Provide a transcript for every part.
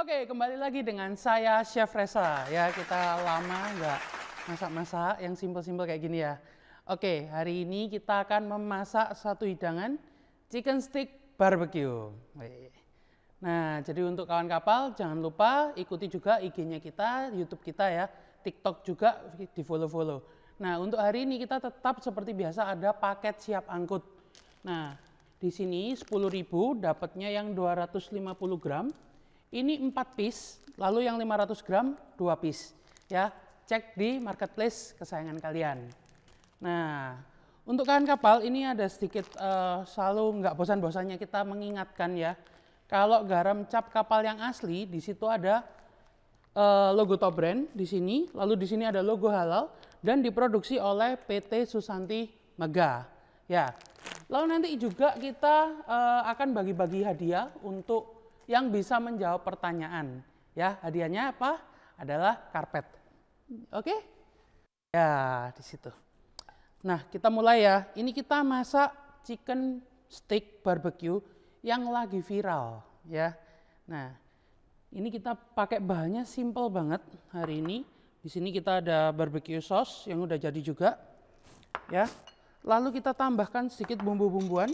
Oke, kembali lagi dengan saya Chef Reza. Ya, kita lama nggak masak-masak yang simpel-simpel kayak gini ya. Oke, hari ini kita akan memasak satu hidangan chicken stick barbecue. Nah, jadi untuk kawan kapal jangan lupa ikuti juga IG-nya kita, YouTube kita ya, TikTok juga di follow-follow. Nah, untuk hari ini kita tetap seperti biasa ada paket siap angkut. Nah, di sini 10.000 dapatnya yang 250 gram. Ini 4 piece, lalu yang 500 gram 2 piece. Ya, cek di marketplace kesayangan kalian. Nah, untuk kawan kapal ini ada sedikit selalu nggak bosan-bosannya kita mengingatkan ya. Kalau garam cap kapal yang asli di situ ada logo top brand di sini, lalu di sini ada logo halal dan diproduksi oleh PT Susanti Mega. Ya. Lalu nanti juga kita akan bagi-bagi hadiah untuk yang bisa menjawab pertanyaan. Ya, hadiahnya apa? Adalah karpet. Oke? Ya, di situ. Nah, kita mulai ya. Ini kita masak chicken stick barbecue yang lagi viral, ya. Nah, ini kita pakai bahannya simple banget hari ini. Di sini kita ada barbecue sauce yang udah jadi juga, ya. Lalu kita tambahkan sedikit bumbu-bumbuan.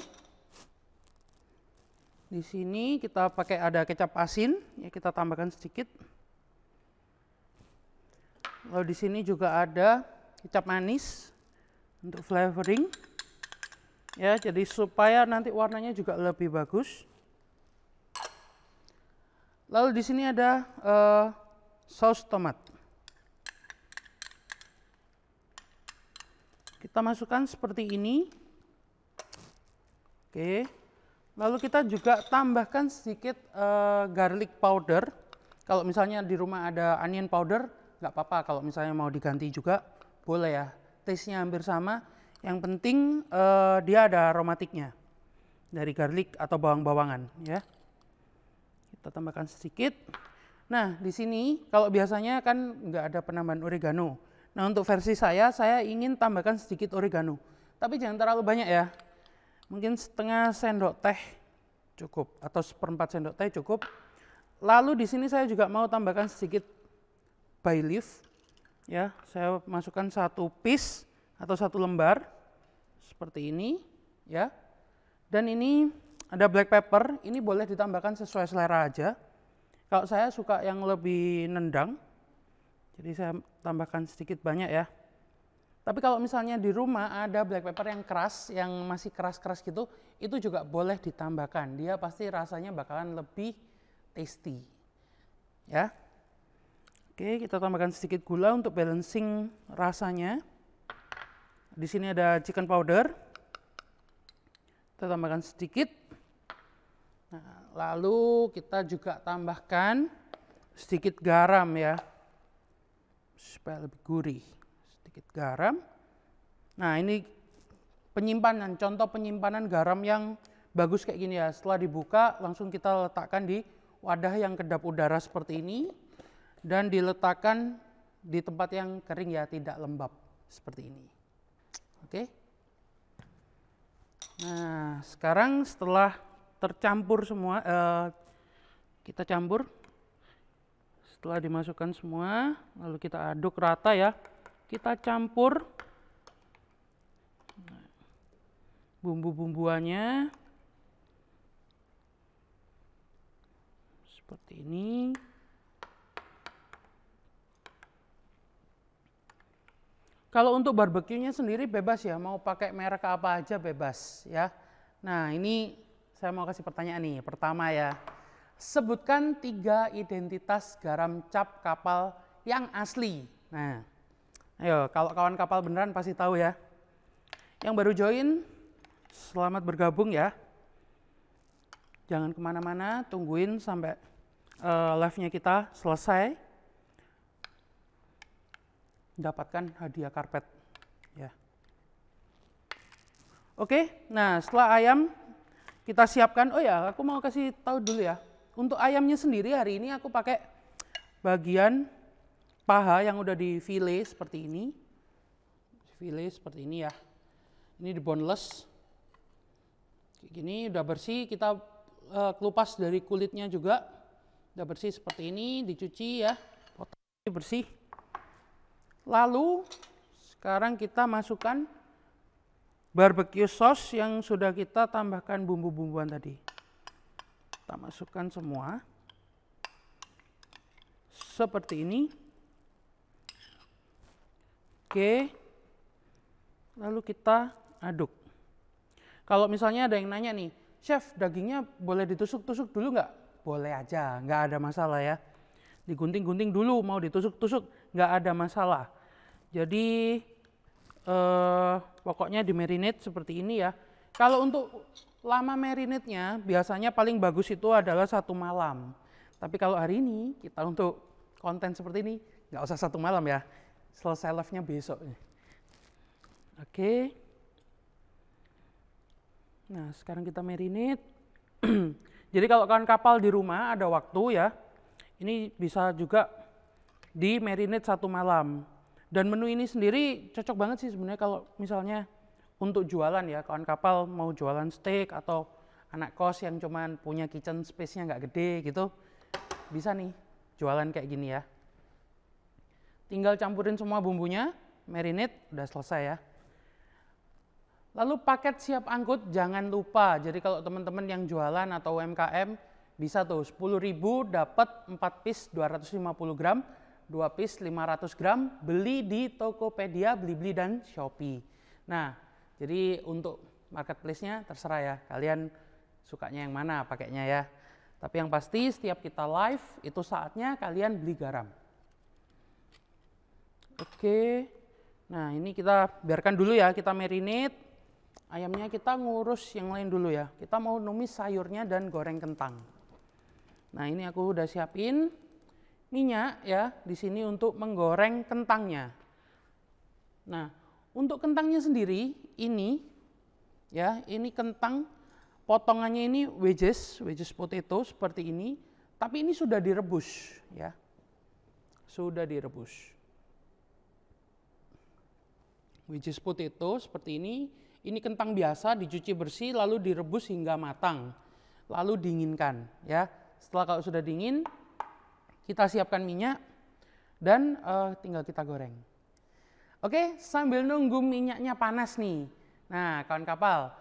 Di sini kita pakai ada kecap asin, ya kita tambahkan sedikit. Lalu di sini juga ada kecap manis untuk flavoring. Ya, jadi supaya nanti warnanya juga lebih bagus. Lalu di sini ada saus tomat. Kita masukkan seperti ini. Oke. Lalu kita juga tambahkan sedikit garlic powder. Kalau misalnya di rumah ada onion powder, nggak apa-apa. Kalau misalnya mau diganti juga, boleh ya. Taste-nya hampir sama. Yang penting dia ada aromatiknya dari garlic atau bawang-bawangan, ya. Kita tambahkan sedikit. Nah, di sini kalau biasanya kan nggak ada penambahan oregano. Nah, untuk versi saya ingin tambahkan sedikit oregano. Tapi jangan terlalu banyak ya. Mungkin setengah sendok teh cukup atau seperempat sendok teh cukup. Lalu di sini saya juga mau tambahkan sedikit bay leaf. Ya, saya masukkan 1 piece atau 1 lembar seperti ini, ya. Dan ini ada black pepper, ini boleh ditambahkan sesuai selera aja. Kalau saya suka yang lebih nendang, jadi saya tambahkan sedikit banyak ya. Tapi kalau misalnya di rumah ada black pepper yang keras, yang masih keras-keras gitu, itu juga boleh ditambahkan. Dia pasti rasanya bakalan lebih tasty. Ya. Oke, kita tambahkan sedikit gula untuk balancing rasanya. Di sini ada chicken powder. Kita tambahkan sedikit. Nah, lalu kita juga tambahkan sedikit garam ya. Supaya lebih gurih. Sedikit garam. Nah, ini penyimpanan, contoh penyimpanan garam yang bagus kayak gini ya. Setelah dibuka langsung kita letakkan di wadah yang kedap udara seperti ini dan diletakkan di tempat yang kering ya, tidak lembab seperti ini. Oke. Nah, sekarang setelah tercampur semua, kita campur. Setelah dimasukkan semua, lalu kita aduk rata ya. Kita campur bumbu-bumbuannya seperti ini. Kalau untuk barbeque-nya sendiri bebas ya, mau pakai merek apa aja bebas ya. Nah, ini saya mau kasih pertanyaan nih. Pertama ya, sebutkan 3 identitas garam cap kapal yang asli. Nah, ayo, kalau kawan kapal beneran pasti tahu ya. Yang baru join, selamat bergabung ya. Jangan kemana-mana, tungguin sampai live-nya kita selesai. Dapatkan hadiah karpet. Ya. Oke, nah setelah ayam kita siapkan, oh ya aku mau kasih tahu dulu ya. Untuk ayamnya sendiri hari ini aku pakai bagian paha yang udah di fillet seperti ini. Fillet seperti ini ya. Ini di boneless. Kayak gini udah bersih, kita kelupas dari kulitnya juga. Udah bersih seperti ini, dicuci ya, potongnya bersih. Lalu sekarang kita masukkan barbecue sauce yang sudah kita tambahkan bumbu-bumbuan tadi. Kita masukkan semua seperti ini. Oke, lalu kita aduk. Kalau misalnya ada yang nanya nih, chef dagingnya boleh ditusuk-tusuk dulu nggak? Boleh aja, nggak ada masalah ya. Digunting-gunting dulu, mau ditusuk-tusuk nggak ada masalah. Jadi pokoknya di marinate seperti ini ya. Kalau untuk lama marinate-nya biasanya paling bagus itu adalah 1 malam. Tapi kalau hari ini kita untuk konten seperti ini nggak usah 1 malam ya. Selesai live-nya besok. Oke. Nah, sekarang kita marinate. Jadi kalau kalian kapal di rumah ada waktu ya, ini bisa juga di marinate 1 malam. Dan menu ini sendiri cocok banget sih sebenarnya kalau misalnya untuk jualan ya, kawan kapal mau jualan steak atau anak kos yang cuman punya kitchen space-nya nggak gede gitu, bisa nih jualan kayak gini ya. Tinggal campurin semua bumbunya, marinate, udah selesai ya. Lalu paket siap angkut jangan lupa. Jadi kalau teman-teman yang jualan atau UMKM bisa tuh 10.000 dapat 4 piece 250 gram, 2 piece 500 gram, beli di Tokopedia, Blibli dan Shopee. Nah, jadi untuk marketplace-nya terserah ya, kalian sukanya yang mana pakainya ya. Tapi yang pasti setiap kita live itu saatnya kalian beli garam. Oke, nah ini kita biarkan dulu ya, kita marinate. Ayamnya kita ngurus yang lain dulu ya. Kita mau numis sayurnya dan goreng kentang. Nah ini aku udah siapin minyak ya di sini untuk menggoreng kentangnya. Nah untuk kentangnya sendiri ini ya, ini kentang potongannya ini wedges potato seperti ini. Tapi ini sudah direbus ya, sudah direbus. Wedges potato seperti ini kentang biasa dicuci bersih lalu direbus hingga matang, lalu dinginkan ya. Setelah kalau sudah dingin, kita siapkan minyak dan tinggal kita goreng. Oke, sambil nunggu minyaknya panas nih. Nah, kawan kapal,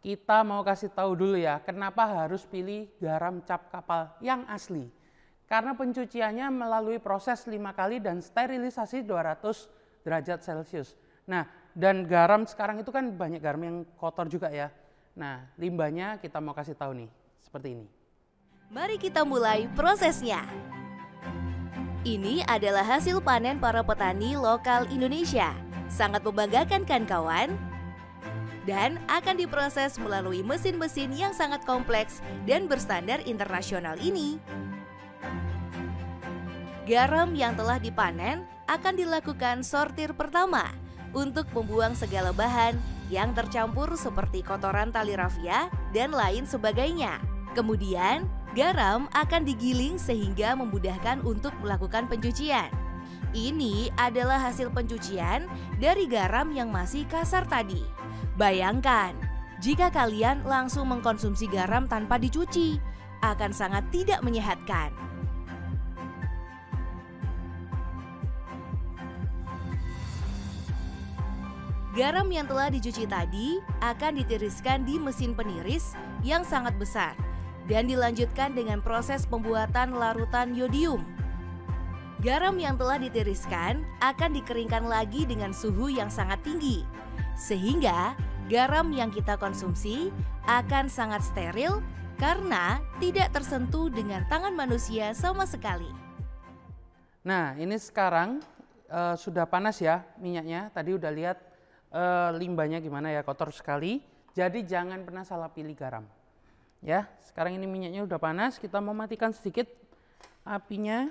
kita mau kasih tahu dulu ya, kenapa harus pilih garam cap kapal yang asli. Karena pencuciannya melalui proses 5 kali dan sterilisasi 200 derajat Celcius. Nah, dan garam sekarang itu kan banyak garam yang kotor juga ya. Nah, limbahnya kita mau kasih tahu nih, seperti ini. Mari kita mulai prosesnya. Ini adalah hasil panen para petani lokal Indonesia. Sangat membanggakan kan kawan? Dan akan diproses melalui mesin-mesin yang sangat kompleks dan berstandar internasional ini. Garam yang telah dipanen akan dilakukan sortir pertama untuk membuang segala bahan yang tercampur seperti kotoran tali rafia dan lain sebagainya. Kemudian, garam akan digiling sehingga memudahkan untuk melakukan pencucian. Ini adalah hasil pencucian dari garam yang masih kasar tadi. Bayangkan, jika kalian langsung mengkonsumsi garam tanpa dicuci, akan sangat tidak menyehatkan. Garam yang telah dicuci tadi akan ditiriskan di mesin peniris yang sangat besar dan dilanjutkan dengan proses pembuatan larutan yodium. Garam yang telah ditiriskan akan dikeringkan lagi dengan suhu yang sangat tinggi, sehingga garam yang kita konsumsi akan sangat steril karena tidak tersentuh dengan tangan manusia sama sekali. Nah, ini sekarang sudah panas ya minyaknya. Tadi udah lihat limbahnya gimana ya, kotor sekali. Jadi jangan pernah salah pilih garam. Ya, sekarang ini minyaknya udah panas, kita mau matikan sedikit apinya.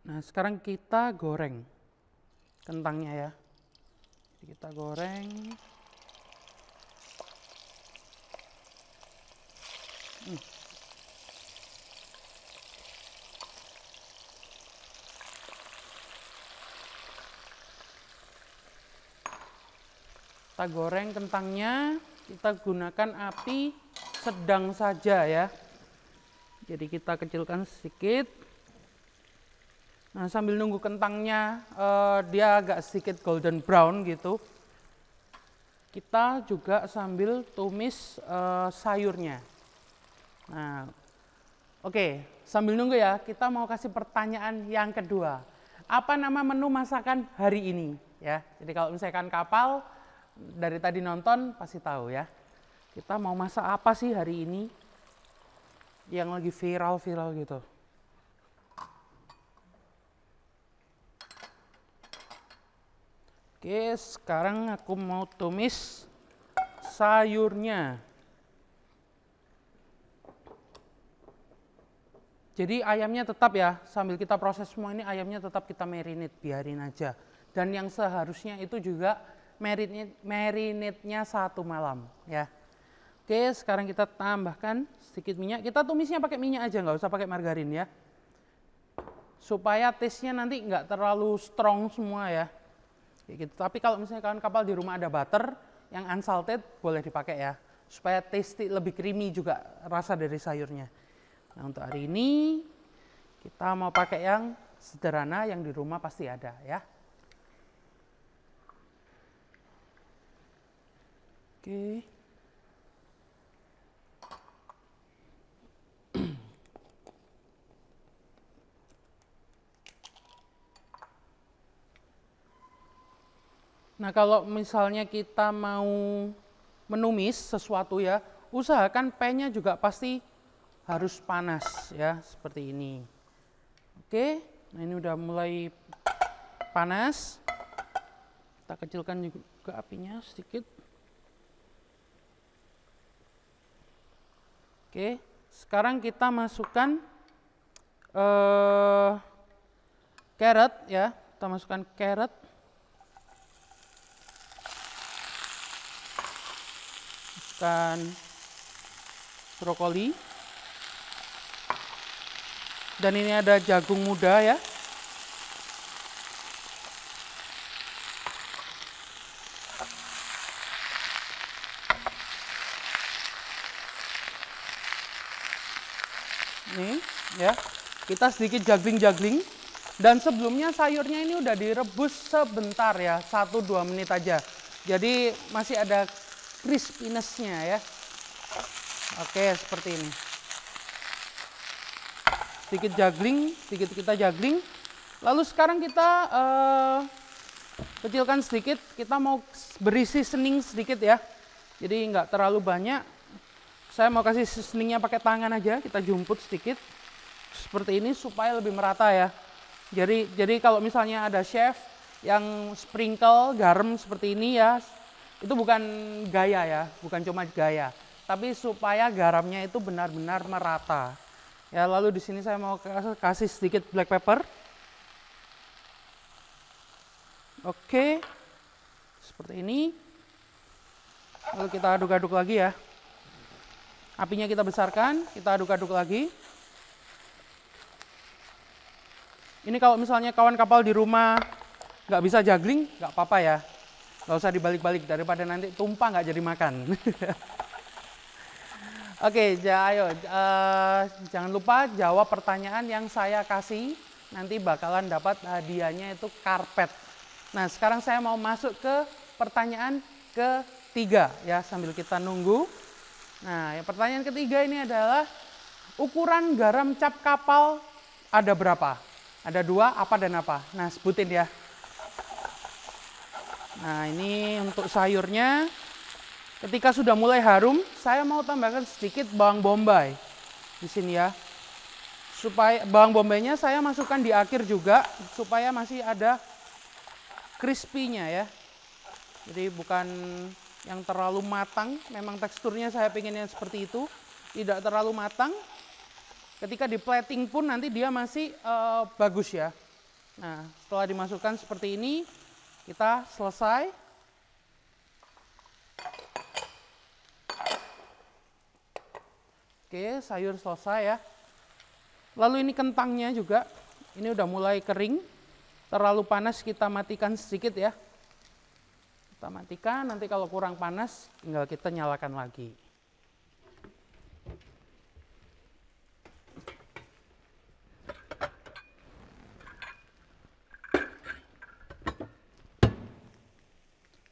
Nah, sekarang kita goreng kentangnya ya. Jadi kita goreng. Kita goreng kentangnya, kita gunakan api sedang saja ya. Jadi kita kecilkan sedikit. Nah, sambil nunggu kentangnya dia agak sedikit golden brown gitu, kita juga sambil tumis sayurnya. Nah, oke, sambil nunggu ya, kita mau kasih pertanyaan yang kedua. Apa nama menu masakan hari ini? Ya, jadi kalau misalkan kapal dari tadi nonton pasti tahu ya. Kita mau masak apa sih hari ini yang lagi viral-viral gitu. Oke, sekarang aku mau tumis sayurnya. Jadi ayamnya tetap ya, sambil kita proses semua ini ayamnya tetap kita marinate, biarin aja. Dan yang seharusnya itu juga marinate-nya 1 malam ya. Oke, sekarang kita tambahkan sedikit minyak. Kita tumisnya pakai minyak aja, nggak usah pakai margarin ya. Supaya taste-nya nanti nggak terlalu strong semua ya. Gitu. Tapi kalau misalnya kawan kapal di rumah ada butter yang unsalted, boleh dipakai ya, supaya tasty, lebih creamy juga rasa dari sayurnya. Nah, untuk hari ini kita mau pakai yang sederhana yang di rumah pasti ada ya. Oke. Nah, kalau misalnya kita mau menumis sesuatu ya, usahakan pan-nya juga pasti harus panas ya, seperti ini. Oke, nah ini udah mulai panas. Kita kecilkan juga apinya sedikit. Oke, sekarang kita masukkan carrot ya, kita masukkan carrot. Masukkan brokoli. Dan ini ada jagung muda ya. Nih ya, kita sedikit juggling. Dan sebelumnya sayurnya ini udah direbus sebentar ya, 1-2 menit aja. Jadi masih ada crispiness-nya ya. Oke, seperti ini. Sedikit kita juggling. Lalu sekarang kita kecilkan sedikit, kita mau beri seasoning sedikit ya. Jadi nggak terlalu banyak. Saya mau kasih seasoningnya pakai tangan aja, kita jumput sedikit. Seperti ini supaya lebih merata ya. Jadi kalau misalnya ada chef yang sprinkle garam seperti ini ya, itu bukan gaya ya, bukan cuma gaya, tapi supaya garamnya itu benar-benar merata. Ya, lalu di sini saya mau kasih sedikit black pepper. Oke, seperti ini. Lalu kita aduk-aduk lagi ya. Apinya kita besarkan, kita aduk-aduk lagi. Ini kalau misalnya kawan kapal di rumah nggak bisa juggling, nggak apa-apa ya. Nggak usah dibalik-balik, daripada nanti tumpah nggak jadi makan. Oke, ayo jangan lupa jawab pertanyaan yang saya kasih. Nanti bakalan dapat hadiahnya itu karpet. Nah, sekarang saya mau masuk ke pertanyaan ketiga ya, sambil kita nunggu. Nah, yang pertanyaan ketiga ini adalah ukuran garam cap kapal ada berapa? Ada 2, apa dan apa? Nah, sebutin ya. Nah, ini untuk sayurnya. Ketika sudah mulai harum, saya mau tambahkan sedikit bawang bombay di sini ya. Supaya bawang bombaynya saya masukkan di akhir juga, supaya masih ada crispy-nya ya. Jadi bukan yang terlalu matang, memang teksturnya saya pengennya seperti itu, tidak terlalu matang. Ketika di plating pun nanti dia masih bagus ya. Nah, setelah dimasukkan seperti ini, kita selesai. Oke, sayur selesai ya. Lalu ini kentangnya juga, ini udah mulai kering. Terlalu panas kita matikan sedikit ya. Kita matikan, nanti kalau kurang panas tinggal kita nyalakan lagi.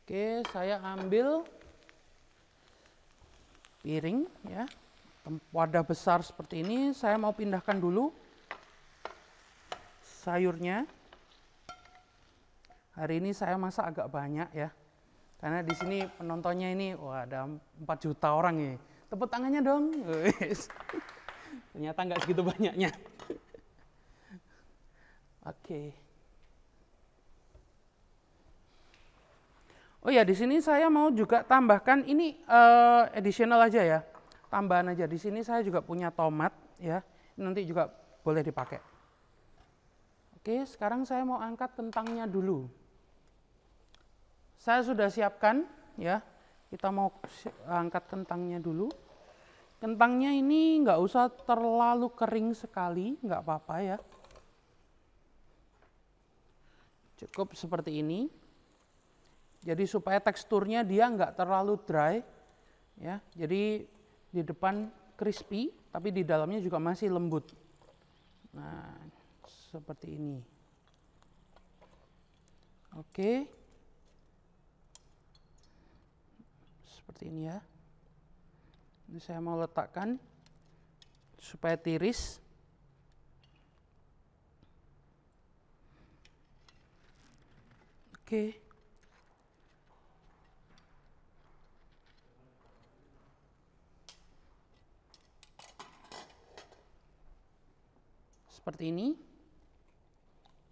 Oke, saya ambil piring ya, wadah besar seperti ini. Saya mau pindahkan dulu sayurnya. Hari ini saya masak agak banyak ya, karena di sini penontonnya ini, wah, ada 4 juta orang nih. Tepuk tangannya dong. Ternyata nggak segitu banyaknya. Oke. Oh ya, di sini saya mau juga tambahkan ini additional aja ya, tambahan aja. Di sini saya juga punya tomat ya, nanti juga boleh dipakai. Oke, sekarang saya mau angkat kentangnya dulu. Saya sudah siapkan ya, kita mau angkat kentangnya dulu. Kentangnya ini nggak usah terlalu kering sekali, nggak apa-apa ya. Cukup seperti ini. Jadi supaya teksturnya dia nggak terlalu dry, ya. Jadi di depan crispy, tapi di dalamnya juga masih lembut. Nah, seperti ini. Oke, seperti ini ya. Ini saya mau letakkan supaya tiris. Oke. Seperti ini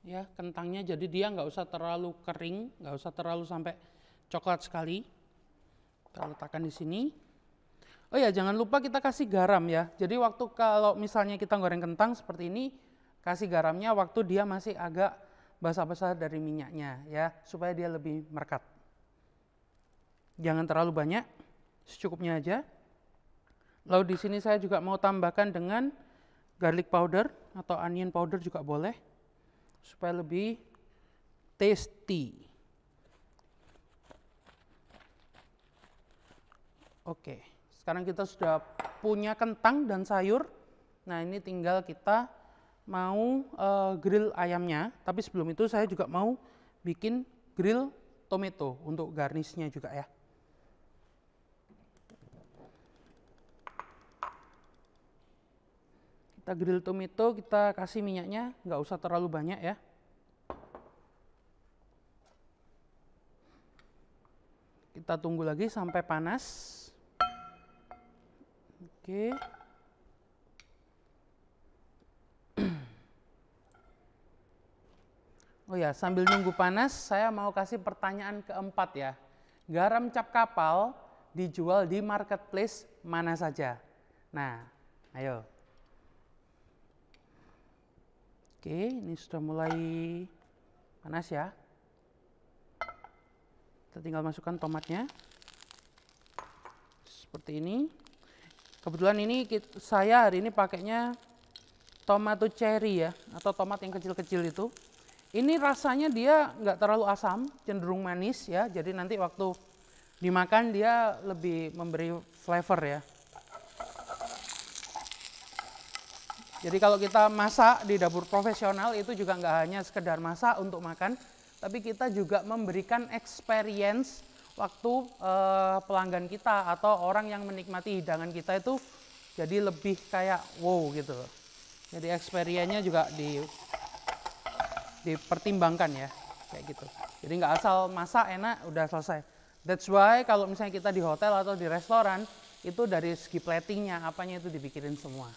ya, kentangnya, jadi dia nggak usah terlalu kering, nggak usah terlalu sampai coklat sekali. Kita letakkan di sini. Oh ya, jangan lupa kita kasih garam ya. Jadi waktu kalau misalnya kita goreng kentang seperti ini, kasih garamnya waktu dia masih agak basah-basah dari minyaknya ya, supaya dia lebih merekat. Jangan terlalu banyak, secukupnya aja. Lalu di sini saya juga mau tambahkan dengan garlic powder atau onion powder juga boleh, supaya lebih tasty. Oke, sekarang kita sudah punya kentang dan sayur. Nah, ini tinggal kita mau grill ayamnya, tapi sebelum itu saya juga mau bikin grill tomato untuk garnishnya juga ya. Kita grill tomato, kita kasih minyaknya, nggak usah terlalu banyak ya. Kita tunggu lagi sampai panas. Oke. Oh ya, sambil nunggu panas, saya mau kasih pertanyaan keempat ya. Garam cap kapal dijual di marketplace mana saja? Nah, ayo. Oke, ini sudah mulai panas ya. Kita tinggal masukkan tomatnya. Seperti ini. Kebetulan ini saya hari ini pakainya tomato cherry ya, atau tomat yang kecil-kecil itu. Ini rasanya dia nggak terlalu asam, cenderung manis ya. Jadi nanti waktu dimakan dia lebih memberi flavor ya. Jadi kalau kita masak di dapur profesional itu juga nggak hanya sekedar masak untuk makan, tapi kita juga memberikan experience waktu pelanggan kita atau orang yang menikmati hidangan kita itu jadi lebih kayak wow gitu. Jadi experience-nya juga dipertimbangkan ya, kayak gitu. Jadi nggak asal masak enak udah selesai. That's why kalau misalnya kita di hotel atau di restoran itu dari segi platingnya apanya itu dipikirin semua.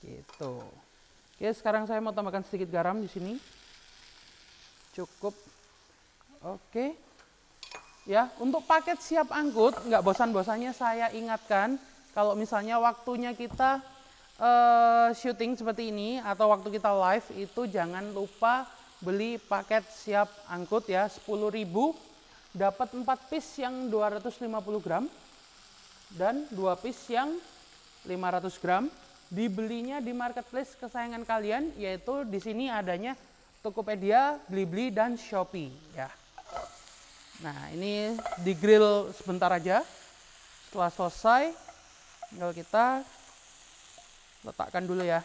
Gitu. Oke, sekarang saya mau tambahkan sedikit garam di sini. Cukup. Oke. Ya, untuk paket siap angkut, nggak bosan-bosannya saya ingatkan kalau misalnya waktunya kita syuting seperti ini atau waktu kita live itu jangan lupa beli paket siap angkut ya, 10.000 dapat 4 piece yang 250 gram dan 2 piece yang 500 gram. Dibelinya di marketplace kesayangan kalian, yaitu di sini adanya Tokopedia, Blibli dan Shopee ya. Nah, ini di grill sebentar aja. Setelah selesai, tinggal kita letakkan dulu ya.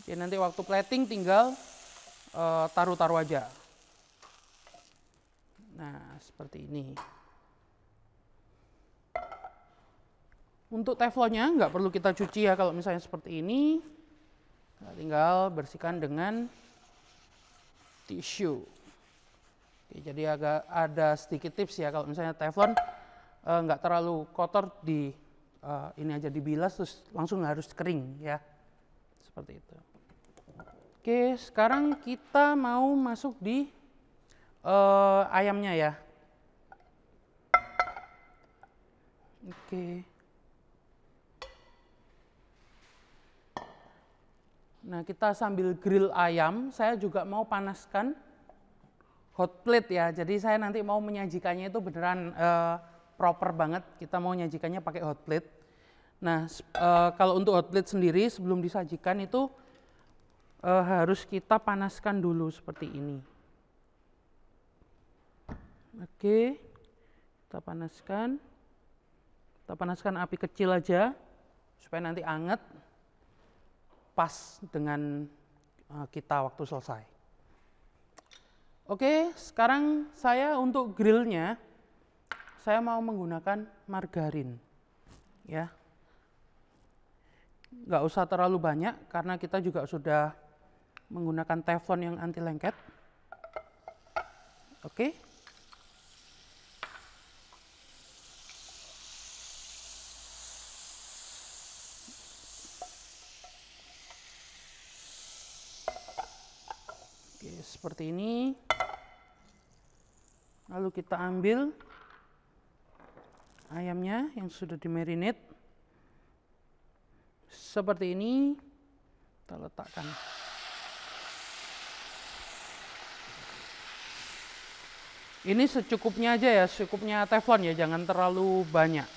Jadi nanti waktu plating tinggal taruh-taruh aja. Nah, seperti ini. Untuk teflonnya nggak perlu kita cuci ya kalau misalnya seperti ini. Nah, tinggal bersihkan dengan tisu. Oke, jadi agak ada sedikit tips ya kalau misalnya teflon nggak terlalu kotor ini aja dibilas terus langsung harus kering ya. Seperti itu. Oke, sekarang kita mau masuk di ayamnya ya. Oke. Nah, kita sambil grill ayam, saya juga mau panaskan hot plate ya. Jadi saya nanti mau menyajikannya itu beneran proper banget. Kita mau menyajikannya pakai hot plate. Nah, kalau untuk hot plate sendiri sebelum disajikan itu harus kita panaskan dulu seperti ini. Oke, kita panaskan. Kita panaskan api kecil aja supaya nanti anget. Pas dengan kita waktu selesai. Oke, sekarang saya untuk grillnya saya mau menggunakan margarin ya. Nggak usah terlalu banyak karena kita juga sudah menggunakan teflon yang anti lengket. Oke. Seperti ini. Lalu kita ambil ayamnya yang sudah dimarinate. Seperti ini. Kita letakkan. Ini secukupnya aja ya, secukupnya teflon ya, jangan terlalu banyak.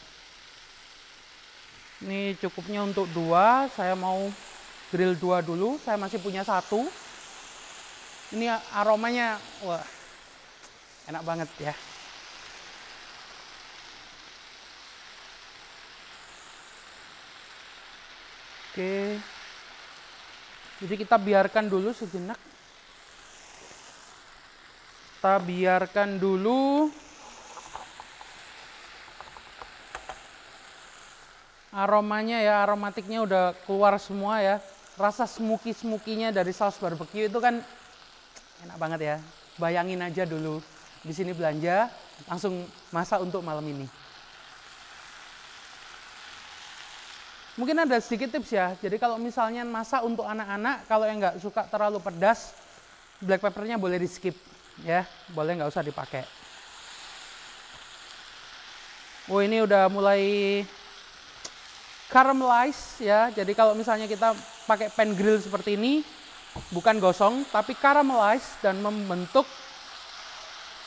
Ini cukupnya untuk 2, saya mau grill 2 dulu, saya masih punya 1. Ini aromanya, wah, enak banget ya. Oke, jadi kita biarkan dulu sejenak. Kita biarkan dulu aromanya ya, aromatiknya udah keluar semua ya. Rasa smoky-smokinya dari saus barbecue itu kan enak banget ya. Bayangin aja dulu di sini belanja, langsung masak untuk malam ini. Mungkin ada sedikit tips ya. Jadi kalau misalnya masak untuk anak-anak, kalau yang nggak suka terlalu pedas, black peppernya boleh di skip ya, boleh nggak usah dipakai. Oh, ini udah mulai caramelize ya. Jadi kalau misalnya kita pakai pan grill seperti ini, bukan gosong, tapi caramelize dan membentuk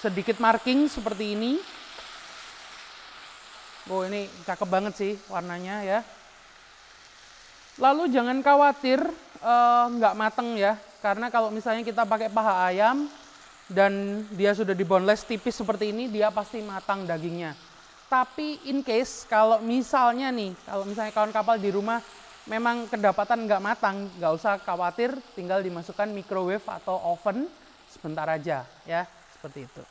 sedikit marking seperti ini. Oh, ini cakep banget sih warnanya ya. Lalu jangan khawatir nggak mateng ya, karena kalau misalnya kita pakai paha ayam dan dia sudah di boneless tipis seperti ini, dia pasti matang dagingnya. Tapi in case kalau misalnya nih, kalau misalnya kawan kapal di rumah memang kedapatan nggak matang, nggak usah khawatir, tinggal dimasukkan microwave atau oven sebentar aja ya, seperti itu.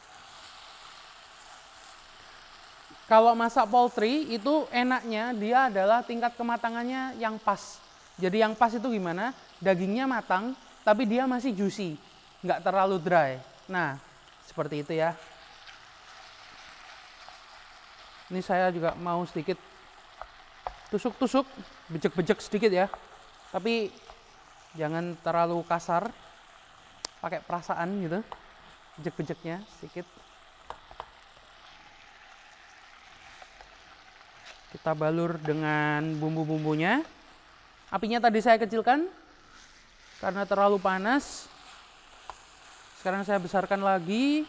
Kalau masak poultry itu enaknya dia adalah tingkat kematangannya yang pas. Jadi yang pas itu gimana? Dagingnya matang, tapi dia masih juicy, nggak terlalu dry. Nah, seperti itu ya. Ini saya juga mau sedikit tusuk-tusuk, bejek-bejek sedikit ya. Tapi jangan terlalu kasar, pakai perasaan gitu, bejek-bejeknya sedikit. Kita balur dengan bumbu-bumbunya. Apinya tadi saya kecilkan karena terlalu panas. Sekarang saya besarkan lagi.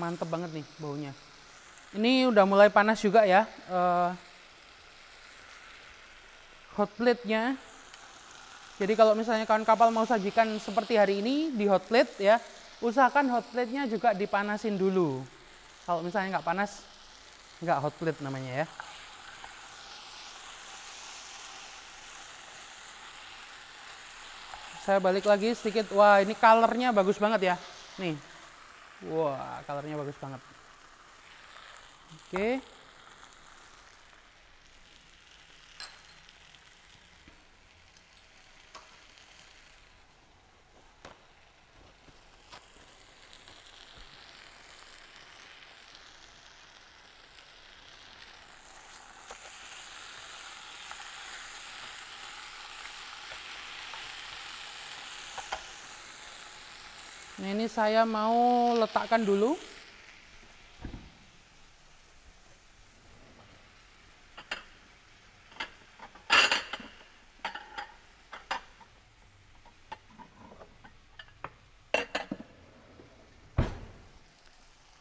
Mantep banget nih baunya. Ini udah mulai panas juga ya. Hot plate-nya. Jadi kalau misalnya kawan kapal mau sajikan seperti hari ini di hot plate ya, usahakan hot plate-nya juga dipanasin dulu. Kalau misalnya nggak panas, nggak hot plate namanya ya. Saya balik lagi sedikit. Wah, ini colornya bagus banget ya. Nih. Wah, colornya bagus banget. Oke. Nah, ini saya mau letakkan dulu.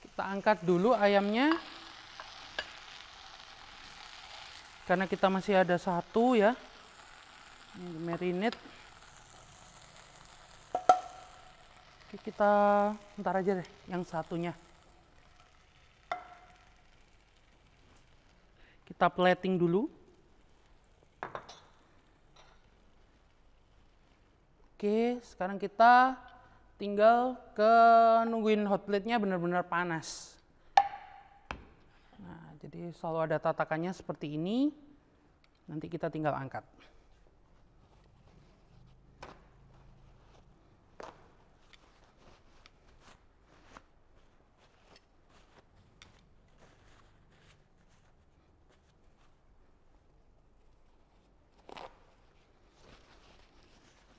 Kita angkat dulu ayamnya. Karena kita masih ada satu ya. Ini marinate. Kita ntar aja deh yang satunya. Kita plating dulu. Oke, sekarang kita tinggal nungguin hot plate-nya benar-benar panas. Nah, jadi selalu ada tatakannya seperti ini. Nanti kita tinggal angkat.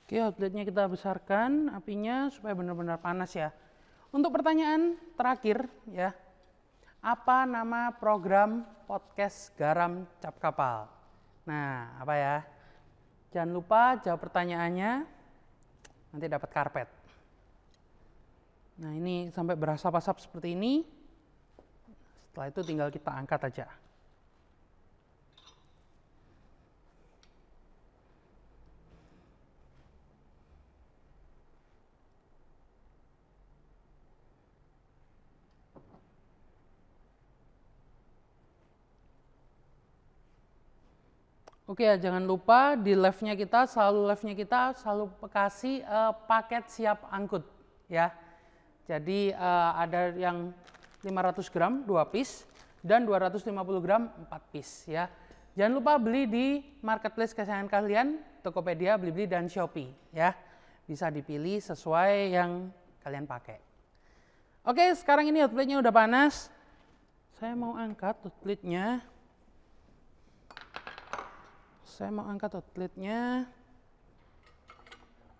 Oke, hot plate-nya kita besarkan apinya supaya benar-benar panas ya. Untuk pertanyaan terakhir ya, apa nama program podcast Garam Cap Kapal? Nah, apa ya? Jangan lupa jawab pertanyaannya, nanti dapat karpet. Nah, ini sampai berasap-asap seperti ini. Setelah itu tinggal kita angkat aja. Oke ya, jangan lupa di live-nya kita selalu kasih paket siap angkut ya. Jadi ada yang 500 gram 2 piece dan 250 gram 4 piece ya. Jangan lupa beli di marketplace kesayangan kalian, Tokopedia, Blibli dan Shopee ya. Bisa dipilih sesuai yang kalian pakai. Oke, sekarang ini hot plate-nya udah panas. Saya mau angkat hot plate-nya.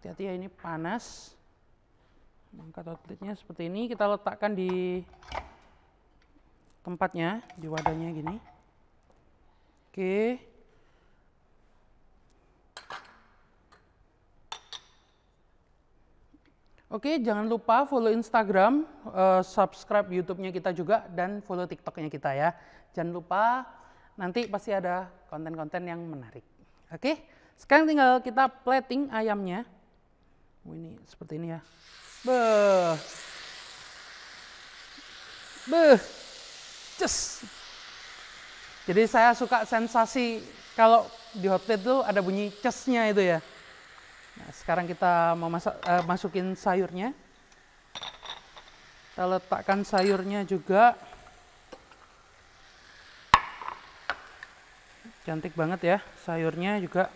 Hati-hati ya, ini panas. Angkat hot plate-nya seperti ini, kita letakkan di tempatnya, di wadahnya gini. Oke. Oke, jangan lupa follow Instagram, subscribe YouTube-nya kita juga, dan follow TikTok-nya kita ya. Jangan lupa, nanti pasti ada konten-konten yang menarik. Oke, sekarang tinggal kita plating ayamnya. Ini seperti ini ya. Ces. Jadi saya suka sensasi kalau di hot plate itu ada bunyi cesnya itu ya. Nah, sekarang kita mau masukin sayurnya. Kita letakkan sayurnya juga. Cantik banget ya, sayurnya juga.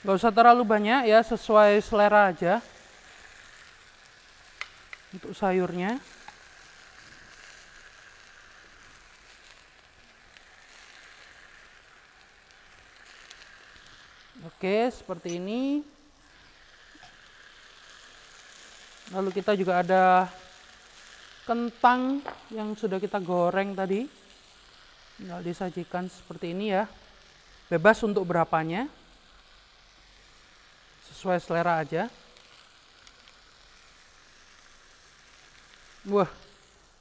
Gak usah terlalu banyak ya, sesuai selera aja. Untuk sayurnya. Oke, seperti ini. Lalu kita juga ada kentang yang sudah kita goreng tadi. Tinggal disajikan seperti ini ya. Bebas untuk berapanya. Sesuai selera aja. Wah,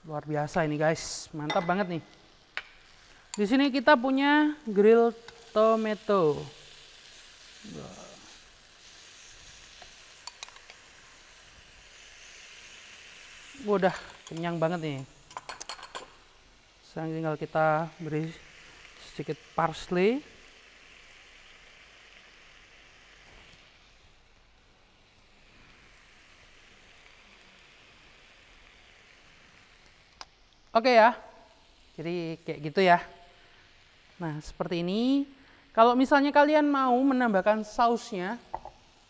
luar biasa ini guys. Mantap banget nih. Di sini kita punya grill tomato. Udah kenyang banget nih. Sekarang tinggal kita beri sedikit parsley. Oke ya, jadi kayak gitu ya. Nah seperti ini. Kalau misalnya kalian mau menambahkan sausnya,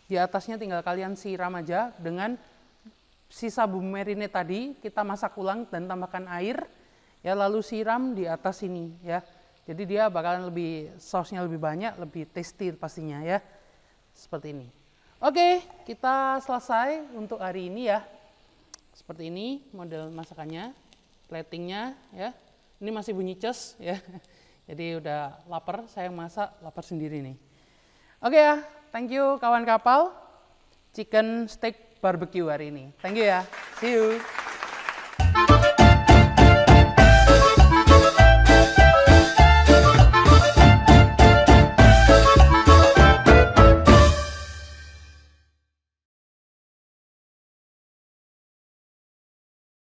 di atasnya tinggal kalian siram aja dengan sisa bumbu marinade tadi, kita masak ulang dan tambahkan air, ya lalu siram di atas ini ya. Jadi dia bakalan lebih, sausnya lebih banyak, lebih tasty pastinya ya. Seperti ini. Oke, kita selesai untuk hari ini ya. Seperti ini model masakannya, platingnya ya. Ini masih bunyi ces ya. Jadi udah lapar, saya masak lapar sendiri nih. Oke ya, thank you kawan kapal. Chicken steak barbecue hari ini. Thank you ya. See you.